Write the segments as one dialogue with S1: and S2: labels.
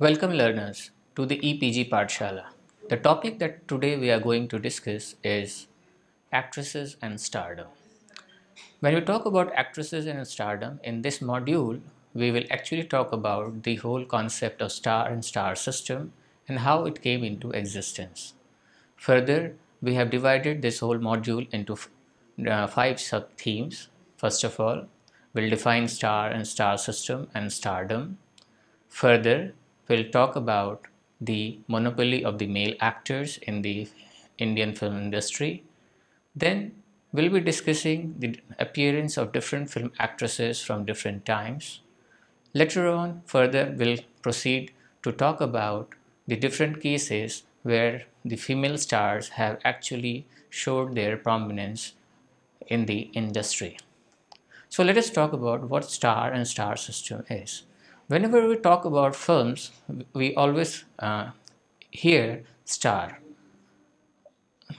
S1: Welcome learners to the EPG Pathshala. The topic that today we are going to discuss is actresses and stardom. When we talk about actresses and stardom in this module, we will actually talk about the whole concept of star and star system and how it came into existence. Further, we have divided this whole module into five sub-themes. First of all, we'll define star and star system and stardom. Further, we'll talk about the monopoly of the male actors in the Indian film industry. Then, we'll be discussing the appearance of different film actresses from different times. Later on, further, we'll proceed to talk about the different cases where the female stars have actually showed their prominence in the industry. So let us talk about what star and star system is. Whenever we talk about films, we always hear star.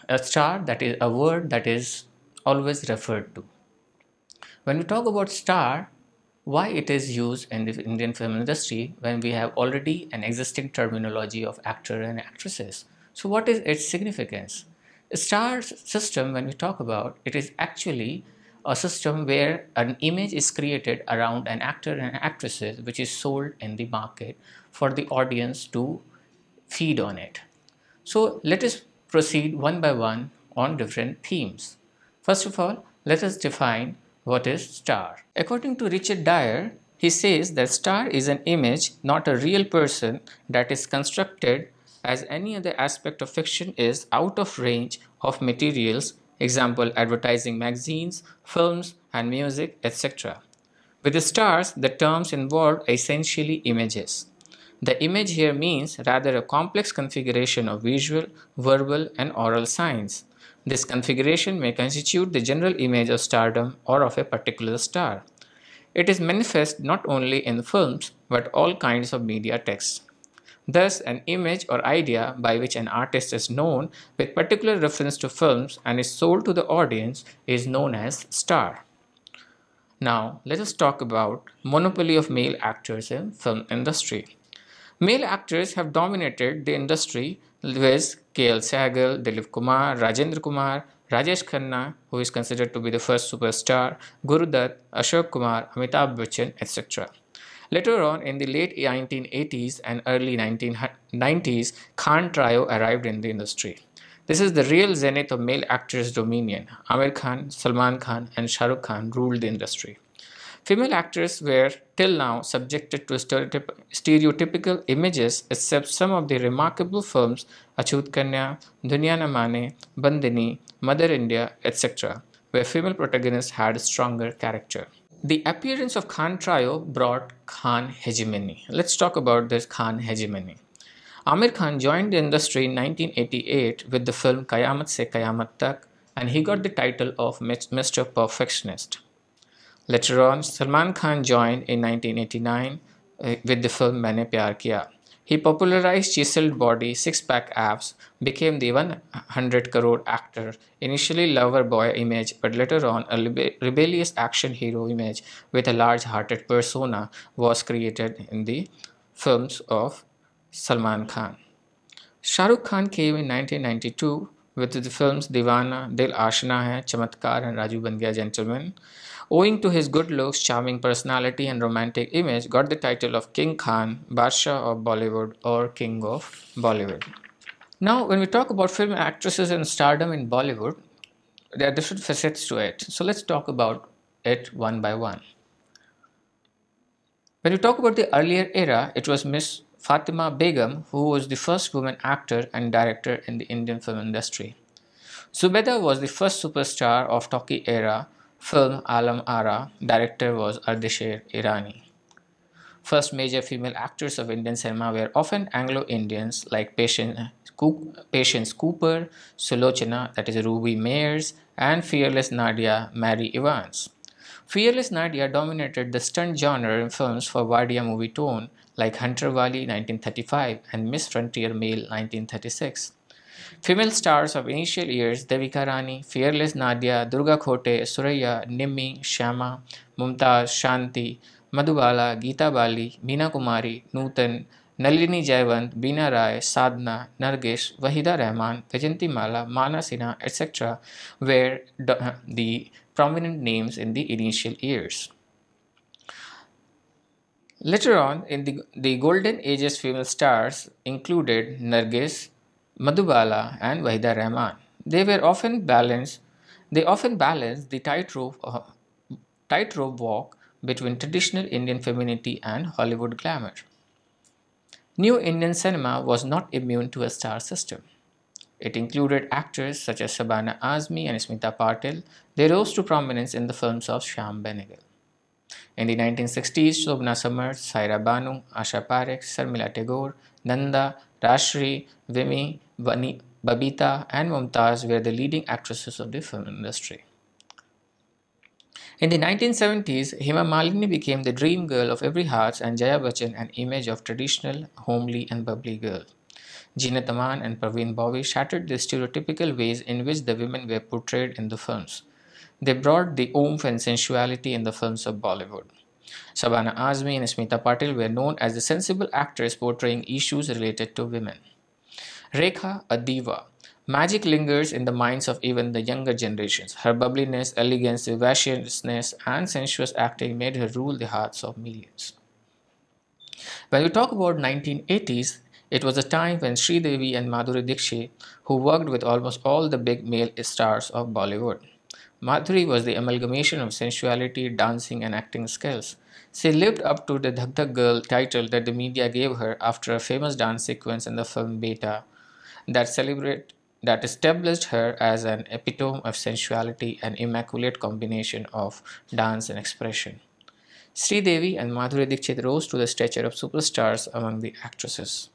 S1: A star, that is a word that is always referred to. When we talk about star, why it is used in the Indian film industry when we have already an existing terminology of actor and actresses? So what is its significance? A star system, when we talk about, it is actually a system where an image is created around an actor and actresses which is sold in the market for the audience to feed on it. So let us proceed one by one on different themes. First of all, let us define what is star. According to Richard Dyer, he says that star is an image, not a real person, that is constructed as any other aspect of fiction is out of range of materials, example advertising magazines, films and music, etc. With the stars, the terms involved are essentially images. The image here means rather a complex configuration of visual, verbal, and oral signs. This configuration may constitute the general image of stardom or of a particular star. It is manifest not only in films but all kinds of media text. Thus, an image or idea by which an artist is known with particular reference to films and is sold to the audience is known as star. Now, let us talk about monopoly of male actors in film industry. Male actors have dominated the industry with KL Sehgal, Dilip Kumar, Rajendra Kumar, Rajesh Khanna, who is considered to be the first superstar, Guru Dutt, Ashok Kumar, Amitabh Bachchan, etc. Later on, in the late 1980s and early 1990s, Khan trio arrived in the industry. This is the real zenith of male actors' dominion. Amir Khan, Salman Khan, and Shah Rukh Khan ruled the industry. Female actors were till now subjected to stereotypical images except some of the remarkable films Achut Kanya, Duniya Na Mane, Bandini, Mother India, etc., where female protagonists had stronger character. The appearance of Khan trio brought Khan hegemony. Let's talk about this Khan hegemony. Amir Khan joined the industry in 1988 with the film Qayamat Se Qayamat Tak, and he got the title of Mr. Perfectionist. Later on, Salman Khan joined in 1989 with the film Maine Pyar Kiya. He popularized chiseled body, six-pack abs, became the 100 crore actor, initially lover boy image, but later on a rebellious action hero image with a large-hearted persona was created in the films of Salman Khan. Shah Rukh Khan came in 1992 with the films Deewana, Dil Aashna Hai, Chamatkar and Raju Ban Gaya Gentleman. Owing to his good looks, charming personality and romantic image, got the title of King Khan, Badshah of Bollywood or King of Bollywood. Now, when we talk about film actresses and stardom in Bollywood, there are different facets to it. So let's talk about it one by one. When we talk about the earlier era, it was Miss Fatima Begum who was the first woman actor and director in the Indian film industry. Zubeda was the first superstar of talkie era film Alam Ara. Director was Ardeshir Irani. First major female actors of Indian cinema were often Anglo-Indians like Patience Cooper, Sulochana, that is Ruby Mayers, and Fearless Nadia Mary Evans. Fearless Nadia dominated the stunt genre in films for Wadia movie tone like Hunter Wali 1935 and Miss Frontier Male 1936. Female stars of initial years Devika Rani, Fearless Nadia, Durga Khote, Suraya, Nimmi, Shyama, Mumtaz, Shanti, Madhubala, Geeta Bali, Meena Kumari, Nutan, Nalini Jayawant, Beena Rai, Sadhna, Nargish, Wahida Rahman, Vajanti Mala, Mana Sinha, etc. were the prominent names in the initial years. Later on, in the golden ages female stars included Nargis, Madhubala, and Wahida Rahman. They were often balanced. They often balanced the tightrope walk between traditional Indian femininity and Hollywood glamour. New Indian cinema was not immune to a star system. It included actors such as Shabana Azmi and Smita Patil. They rose to prominence in the films of Shyam Benegal. In the 1960s, Shobna Samar, Saira Banu, Asha Parekh, Sarmila Tagore, Nanda, Rashri, Vimi, Babita, and Mumtaz were the leading actresses of the film industry. In the 1970s, Hema Malini became the dream girl of every heart and Jaya Bachchan an image of traditional, homely and bubbly girl. Jeanat Aman and Parveen Bawi shattered the stereotypical ways in which the women were portrayed in the films. They brought the oomph and sensuality in the films of Bollywood. Shabana Azmi and Smita Patil were known as the sensible actors portraying issues related to women. Rekha, a diva. Magic lingers in the minds of even the younger generations. Her bubbliness, elegance, vivaciousness, and sensuous acting made her rule the hearts of millions. When we talk about 1980s, it was a time when Sridevi and Madhuri Dixit, who worked with almost all the big male stars of Bollywood. Madhuri was the amalgamation of sensuality, dancing, and acting skills. She lived up to the Dhak Dhak Girl title that the media gave her after a famous dance sequence in the film Beta that established her as an epitome of sensuality and immaculate combination of dance and expression. Sridevi and Madhuri Dixit rose to the stature of superstars among the actresses.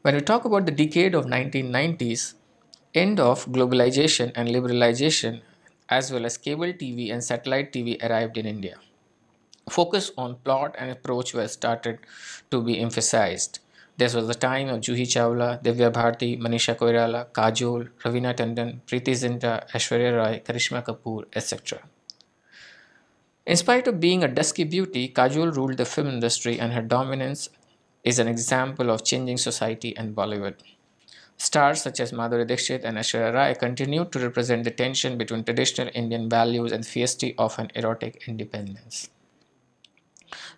S1: When we talk about the decade of 1990s, end of globalization and liberalization as well as cable TV and satellite TV arrived in India. Focus on plot and approach were started to be emphasized. This was the time of Juhi Chawla, Divya Bharti, Manisha Koirala, Kajol, Ravina Tandon, Preeti Zinta, Aishwarya Rai, Karishma Kapoor, etc. In spite of being a dusky beauty, Kajol ruled the film industry and her dominance is an example of changing society and Bollywood. Stars such as Madhuri Dixit and Aishwarya Rai continued to represent the tension between traditional Indian values and fiercely of an erotic independence.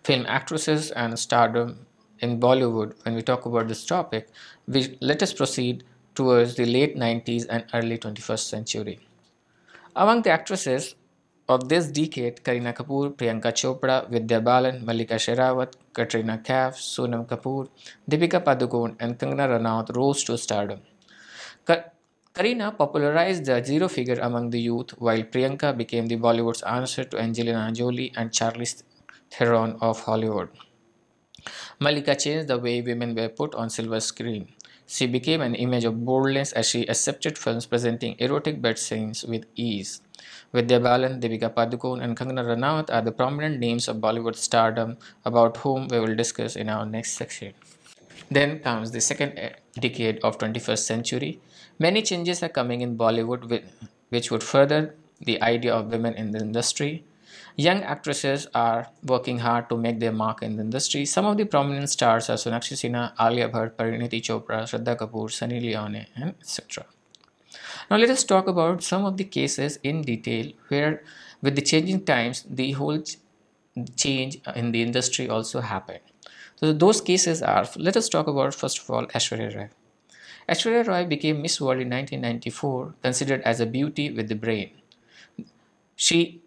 S1: Film actresses and stardom in Bollywood, when we talk about this topic, let us proceed towards the late 90s and early 21st century. Among the actresses of this decade, Kareena Kapoor, Priyanka Chopra, Vidya Balan, Mallika Sherawat, Katrina Kaif, Sonam Kapoor, Deepika Padukone, and Kangana Ranaut rose to stardom. Kareena popularized the zero figure among the youth, while Priyanka became the Bollywood's answer to Angelina Jolie and Charlize Theron of Hollywood. Mallika changed the way women were put on silver screen. She became an image of boldness as she accepted films presenting erotic bed scenes with ease. Vidya Balan, Deepika Padukone, and Kangana Ranaut are the prominent names of Bollywood stardom about whom we will discuss in our next section. Then comes the second decade of 21st century. Many changes are coming in Bollywood which would further the idea of women in the industry. Young actresses are working hard to make their mark in the industry. Some of the prominent stars are Sonakshi Sinha, Alia Bhatt, Parineeti Chopra, Shraddha Kapoor, Sunny Leone, and etc. Now let us talk about some of the cases in detail where with the changing times the whole change in the industry also happened. So those cases are, let us talk about first of all Aishwarya Rai. Aishwarya Rai became Miss World in 1994, considered as a beauty with the brain. She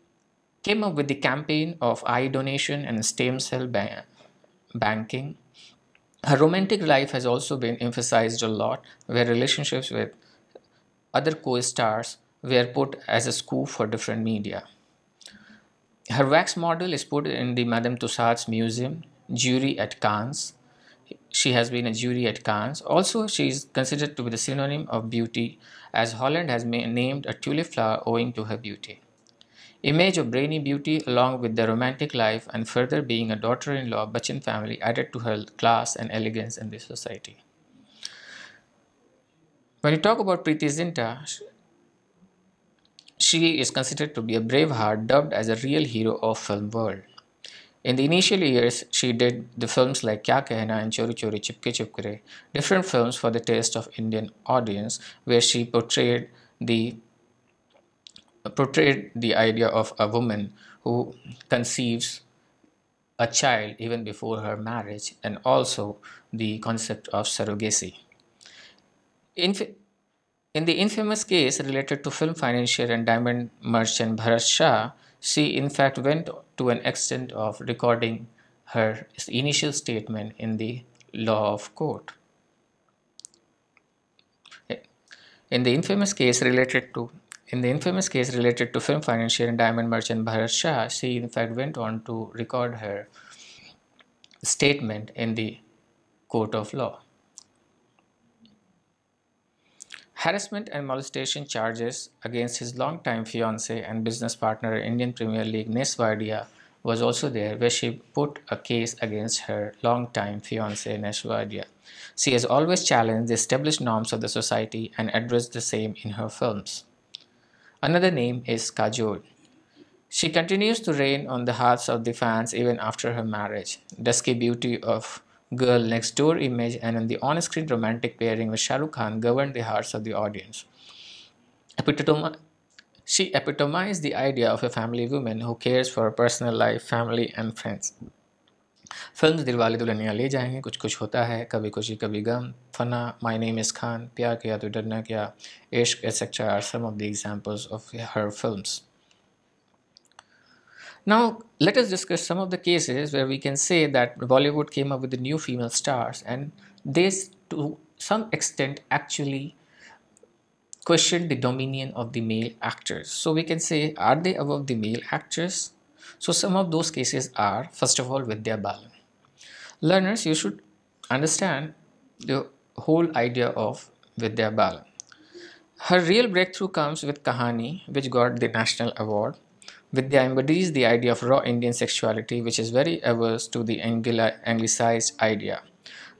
S1: came up with the campaign of eye donation and stem cell banking. Her romantic life has also been emphasized a lot, where relationships with other co-stars were put as a scoop for different media. Her wax model is put in the Madame Tussauds Museum, jury at Cannes. She has been a jury at Cannes. Also, she is considered to be the synonym of beauty, as Holland has named a tulip flower owing to her beauty. Image of brainy beauty along with the romantic life and further being a daughter-in-law of Bachchan family added to her class and elegance in the society. When you talk about Preeti Zinta, she is considered to be a brave heart dubbed as a real hero of film world. In the initial years, she did the films like Kya Kehna and Chori Chori Chipke Chipkere, different films for the taste of Indian audience, where she the portrayed the idea of a woman who conceives a child even before her marriage, and also the concept of surrogacy. In, in the infamous case related to film financier and diamond merchant Bharat Shah, she in fact went to an extent of recording her initial statement in the law of court. In the infamous case related to film financier and diamond merchant Bharat Shah, she in fact went on to record her statement in the court of law. Harassment and molestation charges against his longtime fiancée and business partner in Indian Premier League Nes Wadia was also there, where she put a case against her longtime fiancé Nes Wadia. She has always challenged the established norms of the society and addressed the same in her films. Another name is Kajol. She continues to reign on the hearts of the fans even after her marriage. Dusky beauty of Girl Next Door image and in the on-screen romantic pairing with Shah Rukh Khan governed the hearts of the audience. She epitomized the idea of a family woman who cares for her personal life, family and friends. Films Dilwale Dulhania ले जाएंगे, कुछ कुछ होता है, कभी खुशी कभी गम, फना, my name is Khan, प्यार किया तो डरना क्या, इश्क, etc. are some of the examples of her films. Now, let us discuss some of the cases where we can say that Bollywood came up with the new female stars and they, to some extent, actually questioned the dominion of the male actors. So, we can say, are they above the male actors? So, some of those cases are, first of all, Vidya Balan. Learners, you should understand the whole idea of Vidya Balan. Her real breakthrough comes with Kahani, which got the national award. Vidya embodies the idea of raw Indian sexuality, which is very averse to the anglicized idea.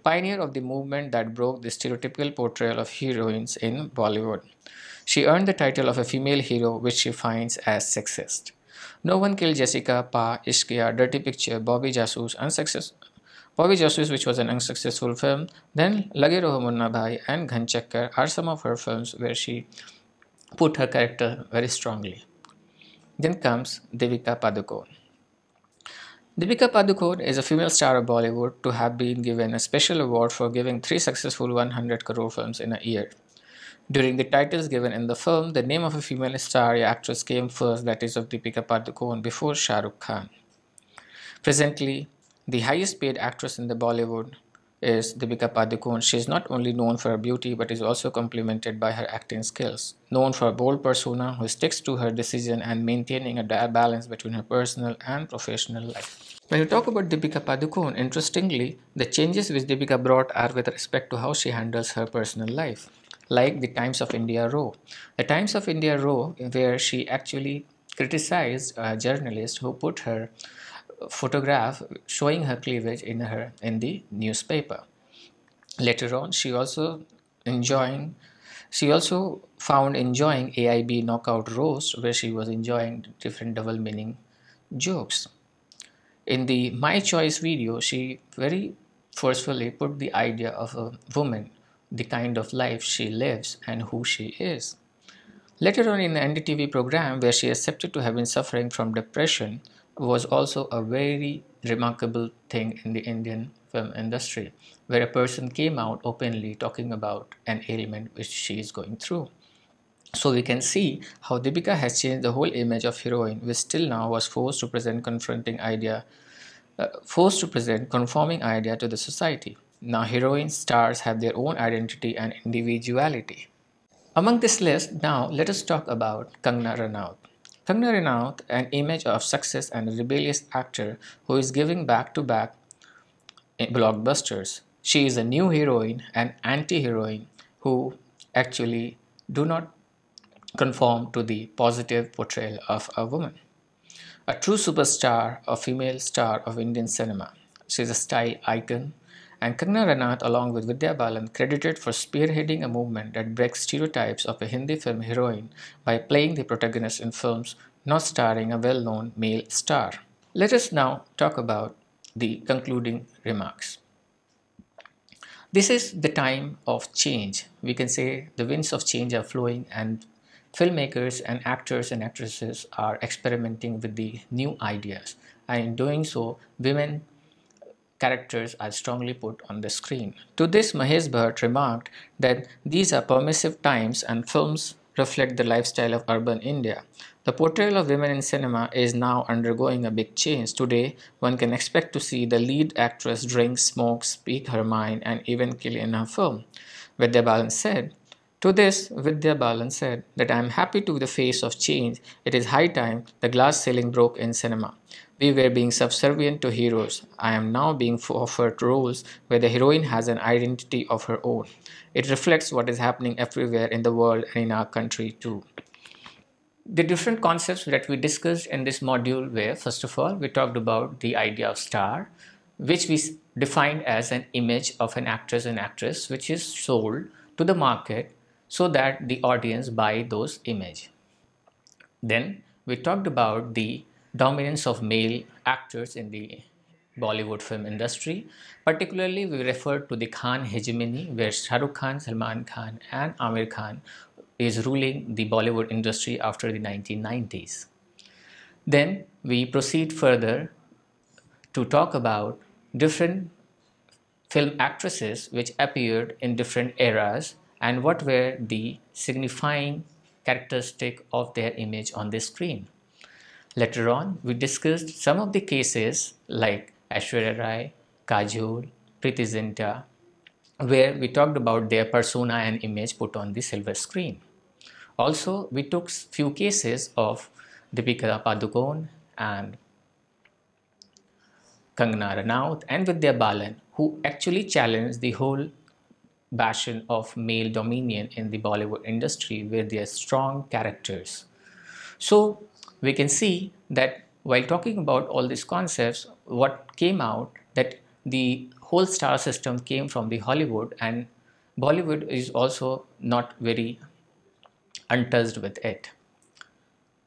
S1: Pioneer of the movement that broke the stereotypical portrayal of heroines in Bollywood. She earned the title of a female hero, which she finds as sexist. No One Killed Jessica, Pa, Ishqiya, Dirty Picture, Bobby Jasus, which was an unsuccessful film, then Lage Raho Munna Bhai and Ghan Chakkar are some of her films where she put her character very strongly. Then comes Deepika Padukone. Deepika Padukone is a female star of Bollywood to have been given a special award for giving 3 successful 100 crore films in a year. During the titles given in the film, the name of a female star actress came first, that is of Deepika Padukone, before Shah Rukh Khan. Presently, the highest paid actress in the Bollywood is Deepika Padukone. She is not only known for her beauty but is also complemented by her acting skills. Known for a bold persona who sticks to her decision and maintaining a balance between her personal and professional life. When you talk about Deepika Padukone, interestingly, the changes which Deepika brought are with respect to how she handles her personal life. Like the Times of India Row. The Times of India Row, where she actually criticized a journalist who put her photograph showing her cleavage in the newspaper. Later on, she also found enjoying AIB Knockout Roast, where she was enjoying different double meaning jokes. In the My Choice video, she very forcefully put the idea of a woman, the kind of life she lives and who she is. Later on in the NDTV program, where she accepted to have been suffering from depression, was also a very remarkable thing in the Indian film industry, where a person came out openly talking about an ailment which she is going through. So we can see how Deepika has changed the whole image of heroine, which till now was forced to present conforming idea to the society. Now heroine stars have their own identity and individuality. Among this list, now let us talk about Kangana Ranaut. Kangana Ranaut, an image of success and a rebellious actor who is giving back-to-back blockbusters. She is a new heroine, an anti-heroine who actually do not conform to the positive portrayal of a woman. A true superstar, a female star of Indian cinema. She is a style icon, and Kangana Ranaut, along with Vidya Balan, credited for spearheading a movement that breaks stereotypes of a Hindi film heroine by playing the protagonist in films not starring a well-known male star. Let us now talk about the concluding remarks. This is the time of change. We can say the winds of change are flowing, and filmmakers and actors and actresses are experimenting with the new ideas. And in doing so, women characters are strongly put on the screen. To this, Mahesh Bhatt remarked that these are permissive times and films reflect the lifestyle of urban India. The portrayal of women in cinema is now undergoing a big change. Today, one can expect to see the lead actress drink, smoke, speak her mind, and even kill in her film. Vidya Balan said, to this, Vidya Balan said that I am happy to be the face of change. It is high time the glass ceiling broke in cinema. We were being subservient to heroes. I am now being offered roles where the heroine has an identity of her own. It reflects what is happening everywhere in the world and in our country too. The different concepts that we discussed in this module were, first of all, we talked about the idea of star, which we defined as an image of an actress and actress which is sold to the market so that the audience buy those image. Then we talked about the dominance of male actors in the Bollywood film industry. Particularly, we referred to the Khan hegemony, where Shah Rukh Khan, Salman Khan, and Amir Khan is ruling the Bollywood industry after the 1990s. Then we proceed further to talk about different film actresses which appeared in different eras and what were the signifying characteristic of their image on the screen. Later on, we discussed some of the cases like Aishwarya Rai, Kajol, Preeti Zinta, where we talked about their persona and image put on the silver screen. Also, we took few cases of Deepika Padukone and Kangana Ranaut and Vidya Balan, who actually challenged the whole bastion of male dominion in the Bollywood industry with their strong characters. So we can see that while talking about all these concepts, what came out that the whole star system came from the Hollywood, and Bollywood is also not very untouched with it.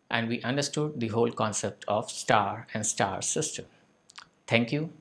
S1: And we understood the whole concept of star and star system. Thank you.